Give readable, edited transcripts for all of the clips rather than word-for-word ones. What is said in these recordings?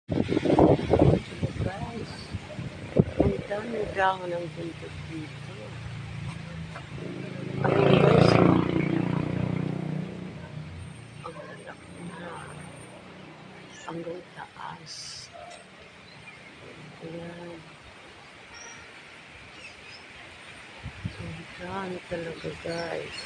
Guys, ang dami dahon ng buntot dito. Ayun guys, ang lalaki na. Hanggang taas. Ayan. Ang dami talaga guys.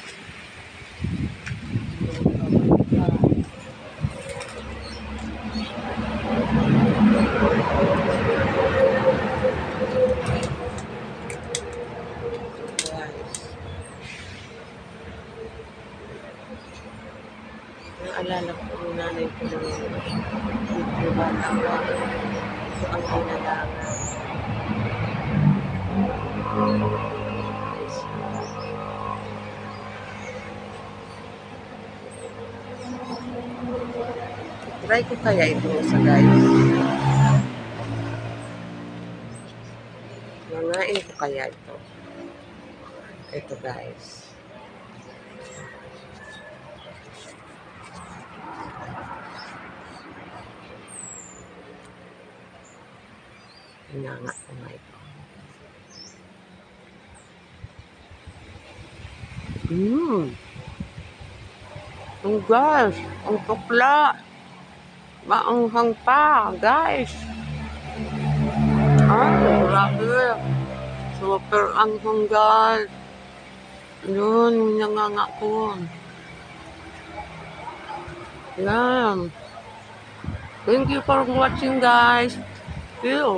Naalala ko yung nanay ko ng dito bata ko. Ito ang hinalangan. Try ko kaya ito sa guys. Nangain ko kaya ito. Ito guys. Hinanga ko nga ito. Ang guys, ang tukla. Maanghang pa, guys. Grabe. Super anghang guys. Yun, nanganga ko. Yan. Thank you for watching guys. See you.